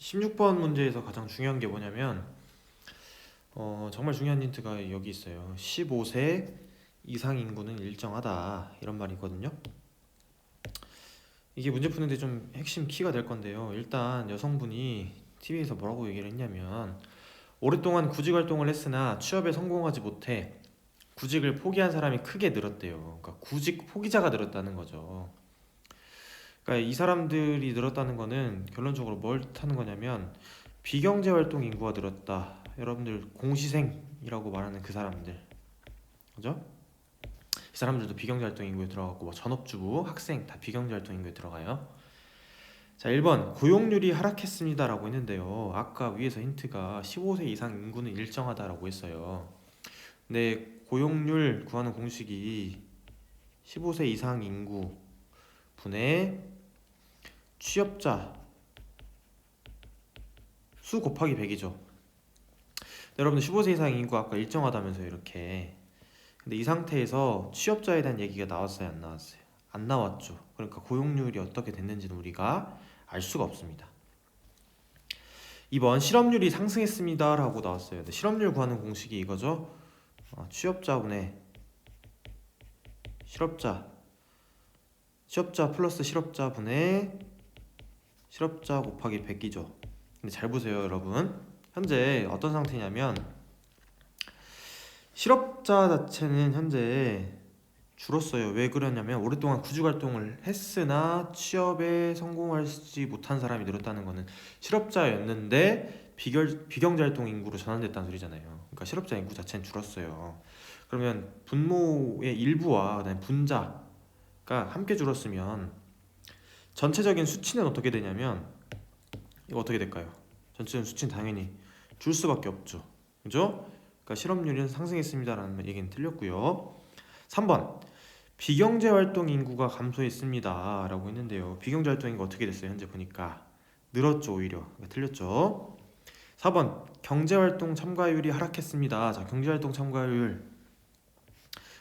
16번 문제에서 가장 중요한 게 뭐냐면 정말 중요한 힌트가 여기 있어요. 15세 이상 인구는 일정하다 이런 말이 있거든요. 이게 문제 푸는데 좀 핵심 키가 될 건데요. 일단 여성분이 TV에서 뭐라고 얘기를 했냐면 오랫동안 구직 활동을 했으나 취업에 성공하지 못해 구직을 포기한 사람이 크게 늘었대요. 그러니까 구직 포기자가 늘었다는 거죠. 그러니까 이 사람들이 늘었다는 거는 결론적으로 뭘 뜻하는 거냐면 비경제 활동 인구가 늘었다. 여러분들 공시생이라고 말하는 그 사람들, 그죠? 이 사람들도 비경제 활동 인구에 들어가고 뭐 전업주부, 학생 다 비경제 활동 인구에 들어가요. 자, 1번 고용률이 하락했습니다라고 했는데요. 아까 위에서 힌트가 15세 이상 인구는 일정하다라고 했어요. 근데 고용률 구하는 공식이 15세 이상 인구 분의 취업자 수 곱하기 100이죠. 여러분들 15세 이상 인구 아까 일정하다면서요, 이렇게. 근데 이 상태에서 취업자에 대한 얘기가 나왔어요, 안 나왔어요? 안 나왔죠. 그러니까 고용률이 어떻게 됐는지는 우리가 알 수가 없습니다. 2번 실업률이 상승했습니다 라고 나왔어요. 근데 실업률 구하는 공식이 이거죠. 취업자 플러스 실업자 분의 실업자 곱하기 100이죠. 근데 잘 보세요, 여러분. 현재 어떤 상태냐면 실업자 자체는 현재 줄었어요. 왜 그러냐면 오랫동안 구직 활동을 했으나 취업에 성공하지 못한 사람이 늘었다는 거는 실업자였는데 비경제 활동 인구로 전환됐다는 소리잖아요. 그러니까 실업자 인구 자체는 줄었어요. 그러면 분모의 일부와 그다음에 분자가 함께 줄었으면 전체적인 수치는 어떻게 되냐면 이거 어떻게 될까요? 전체적인 수치는 당연히 줄 수밖에 없죠. 그죠? 그러니까 실업률은 상승했습니다라는 얘기는 틀렸고요. 3번 비경제 활동 인구가 감소했습니다 라고 했는데요. 비경제 활동 인구가 어떻게 됐어요? 현재 보니까 늘었죠. 오히려. 그러니까 틀렸죠. 4번 경제활동 참가율이 하락했습니다. 자, 경제활동 참가율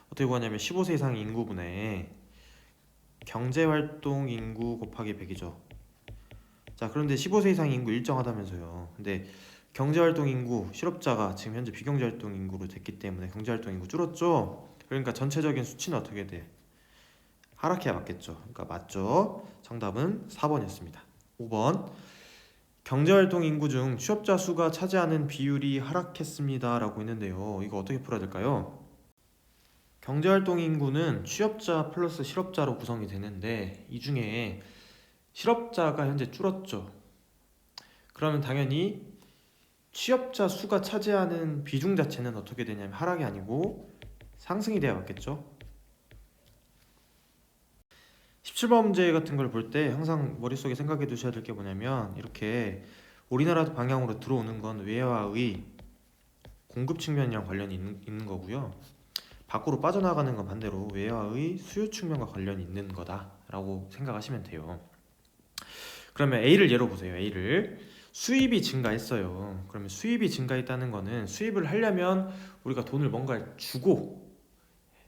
어떻게 구하냐면 15세 이상 인구분의 경제활동 인구 곱하기 100이죠. 자, 그런데 15세 이상 인구 일정하다면서요. 근데 경제활동 인구 실업자가 지금 현재 비경제활동 인구로 됐기 때문에 경제활동 인구 줄었죠. 그러니까 전체적인 수치는 어떻게 돼? 하락해야 맞겠죠. 그러니까 맞죠. 정답은 4번이었습니다. 5번 경제활동 인구 중 취업자 수가 차지하는 비율이 하락했습니다 라고 했는데요. 이거 어떻게 풀어야 될까요? 경제활동 인구는 취업자 플러스 실업자로 구성이 되는데 이 중에 실업자가 현재 줄었죠. 그러면 당연히 취업자 수가 차지하는 비중 자체는 어떻게 되냐면 하락이 아니고 상승이 돼야 맞겠죠. 17번 문제 같은 걸 볼 때 항상 머릿속에 생각해 두셔야 될 게 뭐냐면 이렇게 우리나라 방향으로 들어오는 건 외화의 공급 측면이랑 관련이 있는 거고요. 밖으로 빠져나가는 건 반대로 외화의 수요 측면과 관련이 있는 거다라고 생각하시면 돼요. 그러면 A를 예로 보세요. A를 수입이 증가했어요. 그러면 수입이 증가했다는 거는 수입을 하려면 우리가 돈을 뭔가 주고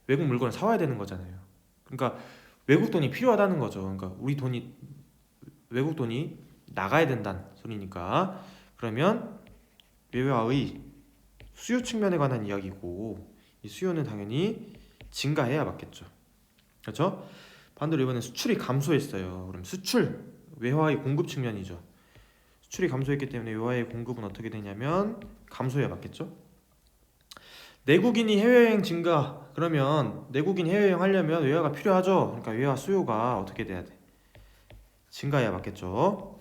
외국 물건을 사와야 되는 거잖아요. 그러니까 외국 돈이 필요하다는 거죠. 그러니까 외국 돈이 나가야 된다는 소리니까 그러면 외화의 수요 측면에 관한 이야기고 이 수요는 당연히 증가해야 맞겠죠. 그렇죠? 반대로 이번엔 수출이 감소했어요. 그럼 외화의 공급 측면이죠. 수출이 감소했기 때문에 외화의 공급은 어떻게 되냐면 감소해야 맞겠죠. 내국인이 해외여행 증가 그러면 내국인 해외여행 하려면 외화가 필요하죠. 그러니까 외화 수요가 어떻게 돼야 돼? 증가해야 맞겠죠.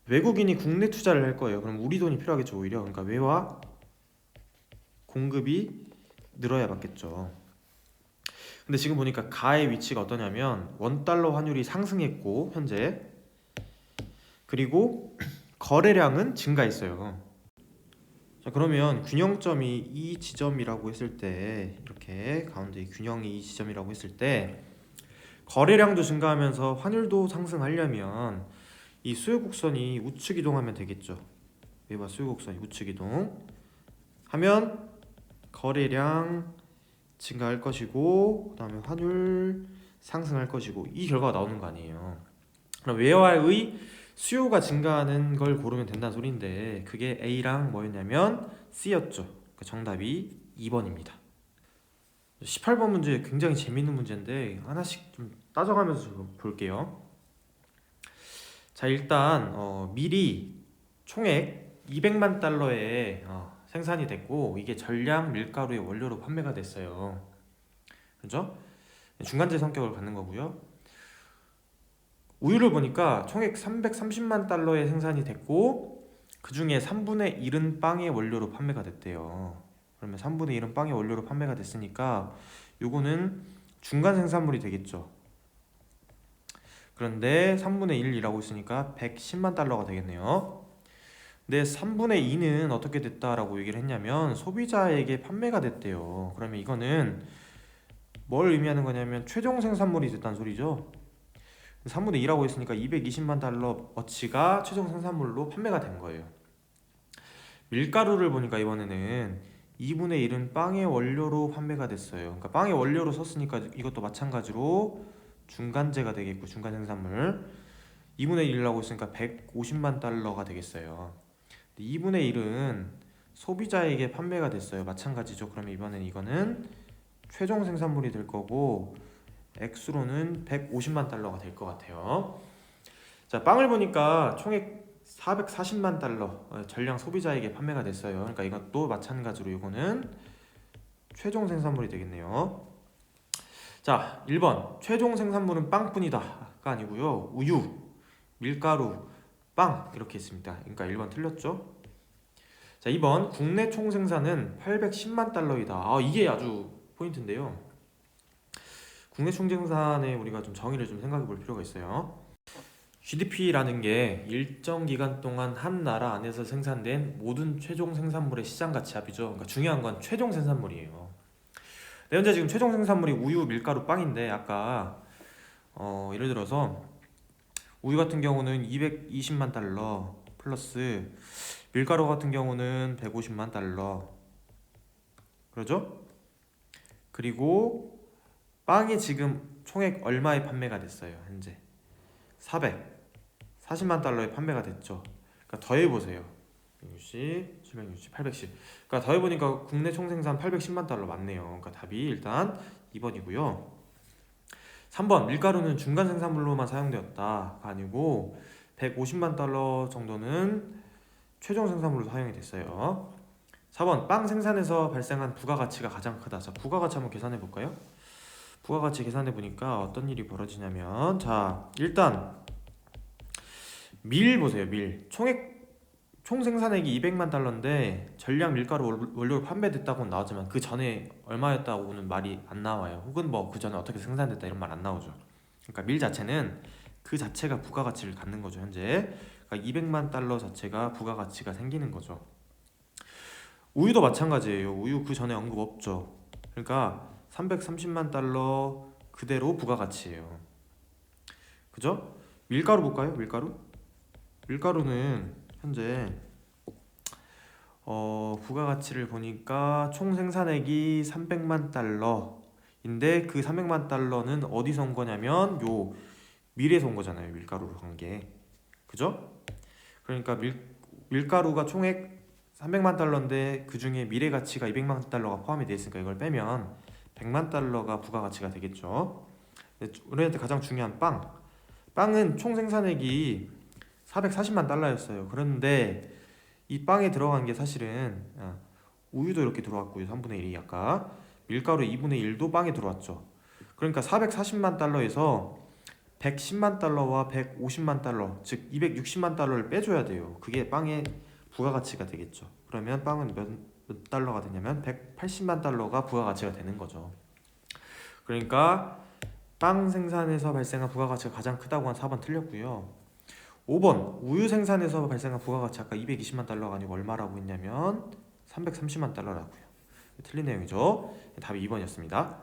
외국인이 국내 투자를 할 거예요. 그럼 우리 돈이 필요하겠죠. 오히려 그러니까 외화 공급이 늘어야 맞겠죠. 근데 지금 보니까 가의 위치가 어떠냐면 원달러 환율이 상승했고 현재 그리고 거래량은 증가했어요. 자, 그러면 균형점이 이 지점이라고 했을 때 이렇게 가운데 균형이 이 지점이라고 했을 때 거래량도 증가하면서 환율도 상승하려면 이 수요 곡선이 우측 이동하면 되겠죠. 외화 수요 곡선이 우측 이동 하면 거래량 증가할 것이고 그다음에 환율 상승할 것이고 이 결과가 나오는 거 아니에요. 그럼 외화의 수요가 증가하는 걸 고르면 된다는 소리인데 그게 A랑 뭐였냐면 C였죠. 그 정답이 2번입니다. 18번 문제 굉장히 재밌는 문제인데 하나씩 좀 따져가면서 좀 볼게요. 자, 일단 밀이 총액 200만 달러에 생산이 됐고 이게 전량 밀가루의 원료로 판매가 됐어요. 그죠? 중간재 성격을 갖는 거고요. 우유를 보니까 총액 330만 달러에 생산이 됐고 그 중에 3분의 1은 빵의 원료로 판매가 됐대요. 그러면 3분의 1은 빵의 원료로 판매가 됐으니까 요거는 중간 생산물이 되겠죠. 그런데 3분의 1이라고 있으니까 110만 달러가 되겠네요. 근데 3분의 2는 어떻게 됐다라고 얘기를 했냐면 소비자에게 판매가 됐대요. 그러면 이거는 뭘 의미하는 거냐면 최종 생산물이 됐다는 소리죠. 3분의 2라고 했으니까 220만 달러 어치가 최종 생산물로 판매가 된 거예요. 밀가루를 보니까 이번에는 2분의 1은 빵의 원료로 판매가 됐어요. 그러니까 빵의 원료로 썼으니까 이것도 마찬가지로 중간재가 되겠고 중간 생산물 2분의 1이라고 했으니까 150만 달러가 되겠어요. 2분의 1은 소비자에게 판매가 됐어요. 마찬가지죠. 그러면 이번엔 이거는 최종 생산물이 될 거고 액수로는 150만 달러가 될 것 같아요. 자, 빵을 보니까 총액 440만 달러 전량 소비자에게 판매가 됐어요. 그러니까 이것도 마찬가지로 이거는 최종 생산물이 되겠네요. 자, 1번 최종 생산물은 빵뿐이다가 아니고요. 우유, 밀가루, 빵 이렇게 있습니다. 그러니까 1번 틀렸죠. 자, 2번 국내 총 생산은 810만 달러이다. 이게 아주 포인트인데요. 국내 총 생산에 우리가 좀 정의를 좀 생각해 볼 필요가 있어요. GDP라는 게 일정 기간 동안 한 나라 안에서 생산된 모든 최종 생산물의 시장 가치 합이죠. 그러니까 중요한 건 최종 생산물이에요. 네, 현재 지금 최종 생산물이 우유, 밀가루, 빵인데 아까 예를 들어서 우유 같은 경우는 220만 달러 플러스 밀가루 같은 경우는 150만 달러 그러죠? 그리고 빵이 지금 총액 얼마에 판매가 됐어요? 현재 440만 달러에 판매가 됐죠. 그러니까 더해보세요. 160, 760, 810. 그러니까 더해보니까 국내 총생산 810만 달러 맞네요. 그러니까 답이 일단 2번이고요. 3번 밀가루는 중간 생산물로만 사용되었다가 아니고 150만 달러 정도는 최종 생산물로 사용이 됐어요. 4번 빵 생산에서 발생한 부가가치가 가장 크다. 자, 부가가치 한번 계산해 볼까요? 부가가치 계산해 보니까 어떤 일이 벌어지냐면 자, 일단 밀 보세요. 밀 총 생산액이 200만 달러인데 전량 밀가루 원료로 판매됐다고는 나오지만 그 전에 얼마였다고는 말이 안 나와요. 혹은 뭐 그 전에 어떻게 생산됐다 이런 말 안 나오죠. 그러니까 밀 자체는 그 자체가 부가가치를 갖는 거죠. 현재 그러니까 200만 달러 자체가 부가가치가 생기는 거죠. 우유도 마찬가지예요. 우유 그 전에 언급 없죠. 그러니까 330만 달러 그대로 부가가치예요. 그죠? 밀가루 볼까요? 밀가루는 현재 부가가치를 보니까 총 생산액이 300만 달러인데 그 300만 달러는 어디서 온 거냐면 요 밀에서 온 거잖아요. 밀가루로 간 게. 그죠? 그러니까 밀가루가 총액 300만 달러인데 그 중에 밀의 가치가 200만 달러가 포함이 되어 있으니까 이걸 빼면 100만 달러가 부가가치가 되겠죠. 우리한테 가장 중요한 빵은 총 생산액이 440만 달러였어요. 그런데 이 빵에 들어간 게 사실은 우유도 이렇게 들어왔고요. 3분의 1이 아까 밀가루 2분의 1도 빵에 들어왔죠. 그러니까 440만 달러에서 110만 달러와 150만 달러 즉 260만 달러를 빼줘야 돼요. 그게 빵의 부가가치가 되겠죠. 그러면 빵은 몇 달러가 되냐면 180만 달러가 부가가치가 되는 거죠. 그러니까 빵 생산에서 발생한 부가가치가 가장 크다고 한 4번 틀렸고요. 5번 우유 생산에서 발생한 부가가치 아까 220만 달러가 아니고 얼마라고 했냐면 330만 달러라고요. 틀린 내용이죠. 답이 2번이었습니다.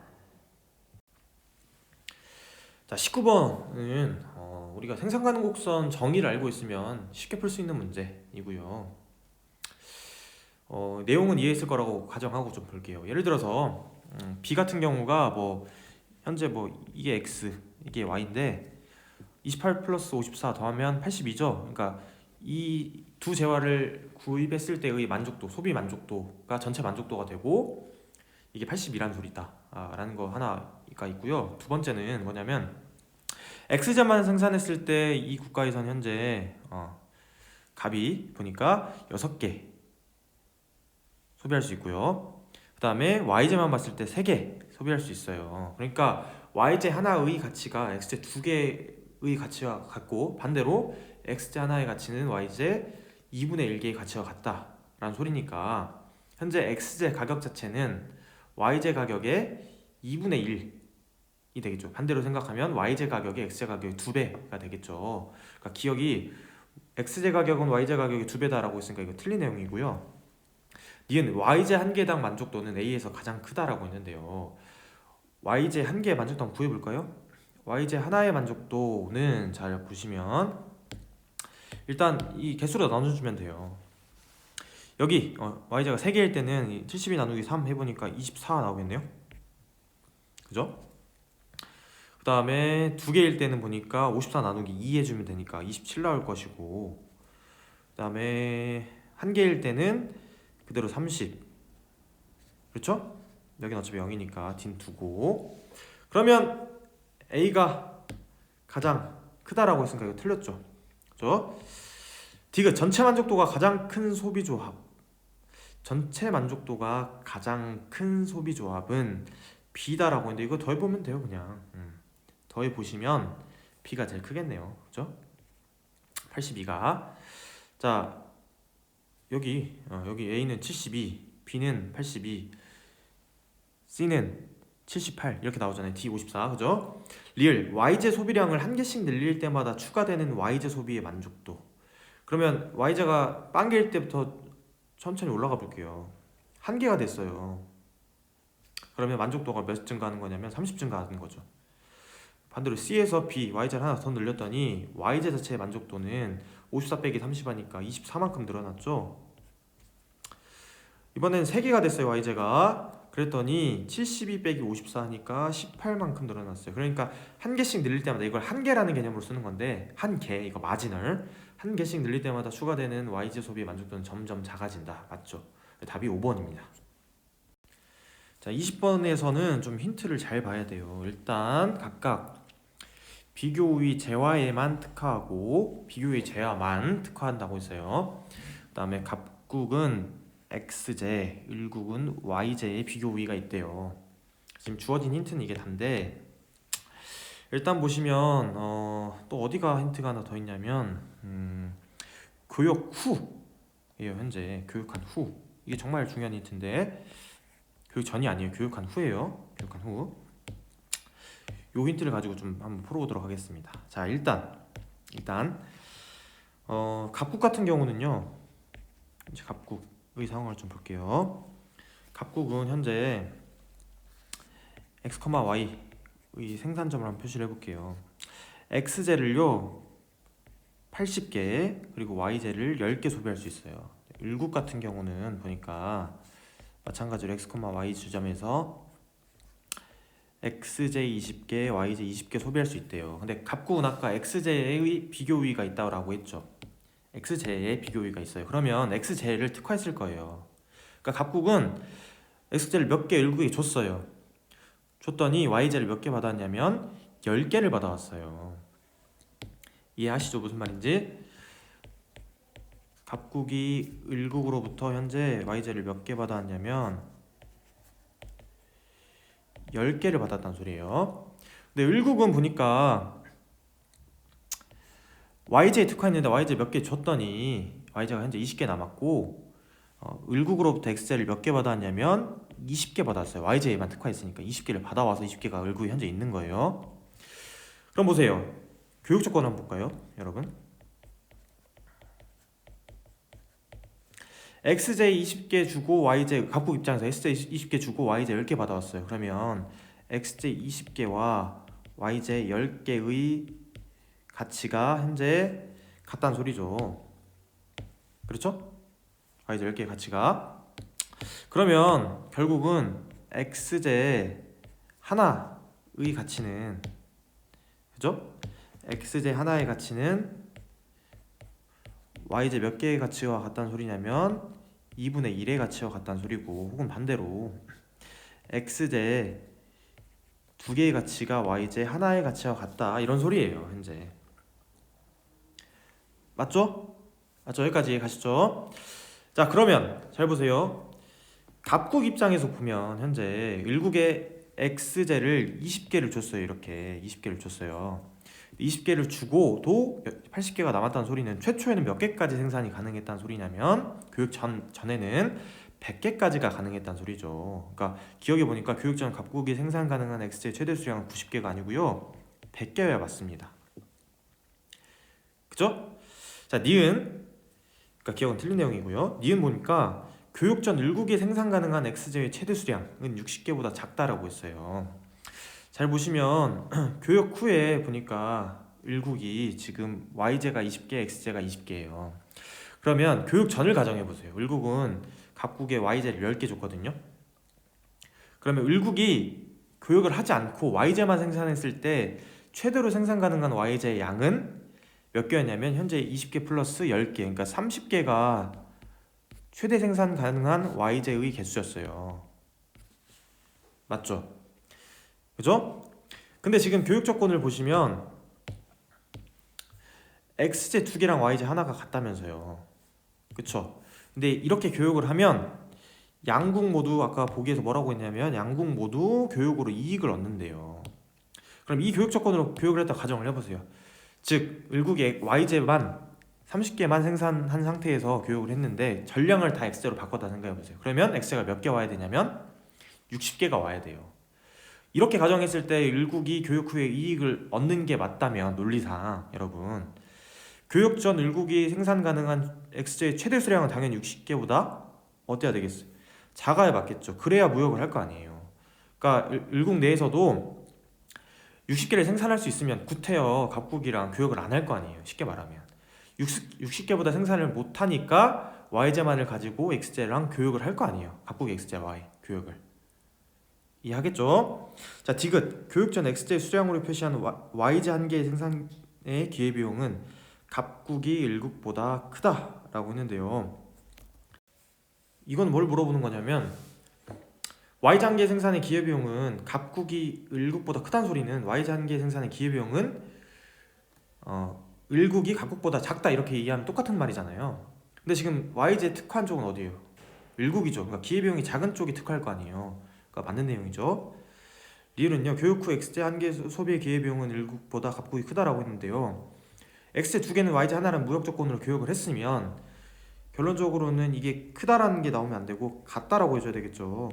자, 19번은 우리가 생산가능곡선 정의를 알고 있으면 쉽게 풀 수 있는 문제이고요. 내용은 이해했을 거라고 가정하고 좀 볼게요. 예를 들어서 B 같은 경우가 뭐 현재 뭐 이게 X, 이게 Y인데 28 플러스 54 더하면 82죠. 그러니까 이 두 재화를 구입했을 때의 만족도, 소비 만족도가 전체 만족도가 되고 이게 82란 소리다 라는 거 하나가 있고요. 두 번째는 뭐냐면 X제만 생산했을 때 이 국가에선 현재 갑이 보니까 6개 소비할 수 있고요. 그 다음에 Y제만 봤을 때 3개 소비할 수 있어요. 그러니까 Y제 하나의 가치가 X제 2개의 가치와 같고, 반대로 X제 하나의 가치는 Y제 2분의 1개의 가치와 같다라는 소리니까 현재 X제 가격 자체는 Y제 가격의 2분의 1이 되겠죠. 반대로 생각하면 Y제 가격이 X제 가격의 2배가 되겠죠. 그러니까 기억이 X제 가격은 Y제 가격의 2배다라고 했으니까 이거 틀린 내용이고요. 니은 Y제 한 개당 만족도는 A에서 가장 크다라고 했는데요. Y제 한 개의 만족도 한번 구해볼까요? Y제 하나의 만족도는 잘 보시면 일단 이 개수로 나눠주면 돼요. 여기 Y제가 3개일 때는 72 나누기 3 해보니까 24 나오겠네요. 그죠? 그 다음에 2개일 때는 보니까 54 나누기 2 해주면 되니까 27 나올 것이고, 그 다음에 1개일 때는 그대로 30. 그렇죠? 여긴 어차피 0이니까 딘 두고, 그러면 A가 가장 크다라고 했으니까 이거 틀렸죠. 그죠? 디귿 전체 만족도가 가장 큰 소비 조합. 전체 만족도가 가장 큰 소비 조합은 B다라고 했는데 이거 더해보면 돼요. 그냥 더해보시면 B가 제일 크겠네요. 그죠? 82가 자 여기 A는 72, B는 82, C는 78 이렇게 나오잖아요. D 54. 그죠? 리을 Y제 소비량을 한 개씩 늘릴 때마다 추가되는 Y제 소비의 만족도. 그러면 Y제가 빵 개일 때부터 천천히 올라가 볼게요. 1개가 됐어요. 그러면 만족도가 몇 증가하는 거냐면 30 증가하는 거죠. 반대로 C에서 B, Y제를 하나 더 늘렸더니 Y제 자체의 만족도는 54 빼기 30 하니까 24만큼 늘어났죠. 이번엔 3개가 됐어요. Y제가. 그랬더니 72 빼기 54 하니까 18만큼 늘어났어요. 그러니까 한 개씩 늘릴 때마다, 이걸 한 개라는 개념으로 쓰는 건데, 한 개, 이거 마지널 한 개씩 늘릴 때마다 추가되는 Y제 소비의 만족도는 점점 작아진다. 맞죠? 답이 5번입니다. 자, 20번에서는 좀 힌트를 잘 봐야 돼요. 일단 각각 비교의 재화에만 특화하고 비교의 재화만 특화한다고 했어요. 그 다음에 갑국은 X제, 을국은 Y제의 비교 우위가 있대요. 지금 주어진 힌트는 이게 단데, 일단 보시면 또 어디가 힌트가 하나 더 있냐면 교육 후예요. 현재 교육한 후, 이게 정말 중요한 힌트인데 교육 전이 아니에요. 교육한 후예요. 교육한 후. 요 힌트를 가지고 좀 한번 풀어보도록 하겠습니다. 자, 일단 갑국 같은 경우는요, 이제 갑국의 상황을 좀 볼게요. 갑국은 현재 x, y의 생산점을 한번 표시를 해볼게요. x제를요 80개, 그리고 y제를 10개 소비할 수 있어요. 을국 같은 경우는 보니까 마찬가지로 x, y 지점에서 x제 20개, y제 20개 소비할 수 있대요. 근데 갑국은 아까 x제의 비교 우위가 있다고 했죠. x제의 비교 우위가 있어요. 그러면 x제를 특화했을 거예요. 그러니까 갑국은 x제를 몇 개 을국에 줬어요. 줬더니 y제를 몇 개 받았냐면 10개를 받아왔어요. 이해하시죠? 무슨 말인지? 갑국이 을국으로부터 현재 y제를 몇 개 받아왔냐면 10개를 받았다는 소리예요. 근데 을국은 보니까 y제에 특화했는데 y제 몇 개 줬더니 y제가 현재 20개 남았고, 을국으로부터 x제를 몇 개 받았냐면 20개 받았어요. y제에만 특화했으니까 20개를 받아와서 20개가 을국에 현재 있는 거예요. 그럼 보세요. 교육 조건 한번 볼까요, 여러분? x제 20개 주고 y제, 갑국 입장에서 x제 20개 주고 y제 10개 받아왔어요. 그러면 x제 20개와 y제 10개의 가치가 현재 같다는 소리죠. 그렇죠? y제 10개의 가치가. 그러면 결국은 x제 하나의 가치는, 그죠? x제 하나의 가치는 y제 몇 개의 가치와 같다는 소리냐면 2분의 1의 가치와 같다는 소리고, 혹은 반대로 x제 두 개의 가치가 y제 하나의 가치와 같다, 이런 소리예요. 현재 맞죠? 맞죠? 여기까지 가시죠. 자, 그러면 잘 보세요. 갑국 입장에서 보면 현재 일국의 x제를 20개를 줬어요. 이렇게 20개를 줬어요. 20개를 주고도 80개가 남았다는 소리는 최초에는 몇 개까지 생산이 가능했다는 소리냐면 교육 전에는 100개까지가 가능했다는 소리죠. 그러니까 기억해 보니까 교육 전 갑국이 생산 가능한 x제 최대 수량은 90개가 아니고요, 100개여야 맞습니다. 그죠? 자, 니은, 그러니까 기억은 틀린 내용이고요. 니은 보니까 교육 전 일국이 생산 가능한 x제의 최대 수량은 60개보다 작다라고 했어요. 잘 보시면 교육 후에 보니까 일국이 지금 y제가 20개, x제가 20개예요. 그러면 교육 전을 가정해 보세요. 일국은 각국에 y제를 10개 줬거든요. 그러면 일국이 교육을 하지 않고 y제만 생산했을 때 최대로 생산 가능한 y제의 양은 몇 개였냐면 현재 20개 플러스 10개, 그러니까 30개가 최대 생산 가능한 y제의 개수였어요. 맞죠? 그죠? 근데 지금 교육 조건을 보시면 x제 2개랑 y제 하나가 같다면서요. 그쵸? 근데 이렇게 교육을 하면 양국 모두, 아까 보기에서 뭐라고 했냐면 양국 모두 교육으로 이익을 얻는데요. 그럼 이 교육 조건으로 교육을 했다 가정을 해보세요. 즉 일국의 y제만 30개만 생산한 상태에서 교육을 했는데 전량을 다 x제로 바꿨다 생각해보세요. 그러면 x제가 몇 개 와야 되냐면 60개가 와야 돼요. 이렇게 가정했을 때 일국이 교육 후에 이익을 얻는 게 맞다면, 논리상 여러분, 교육 전 일국이 생산 가능한 x제의 최대 수량은 당연히 60개보다 어때야 되겠어요? 작아야 맞겠죠. 그래야 무역을 할 거 아니에요. 그러니까 일국 내에서도 60개를 생산할 수 있으면 구태여 갑국이랑 교역을 안 할 거 아니에요. 쉽게 말하면 60개보다 생산을 못하니까 y제만을 가지고 x제랑 교역을 할 거 아니에요. 갑국 x제 y 교역을 이해하겠죠? 자, 디귿 교육 전 x제 수량으로 표시하는 y제 한 개의 생산의 기회비용은 갑국이 일국보다 크다라고 했는데요. 이건 뭘 물어보는 거냐면 y제 한 개 생산의 기회비용은 갑국이 일국보다 크다는 소리는 y제 한 개 생산의 기회비용은 일국이 갑국보다 작다, 이렇게 이해하면 똑같은 말이잖아요. 근데 지금 y제 특화한 쪽은 어디예요? 일국이죠. 그러니까 기회비용이 작은 쪽이 특화할 거 아니에요. 그러니까 맞는 내용이죠. 리을은요, 교육 후 x제 한 개 소비의 기회비용은 일국보다 갑국이 크다라고 했는데요. x제 두 개는 y제 하나라는 무역 조건으로 교역을 했으면 결론적으로는 이게 크다라는 게 나오면 안 되고 같다라고 해줘야 되겠죠.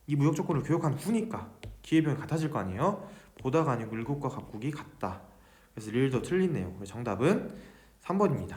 이 무역 조건을 교역한 후니까 기회비용이 같아질 거 아니에요. 보다가 아니고 일국과 갑국이 같다. 그래서 리을도 틀린 내용. 정답은 3번입니다.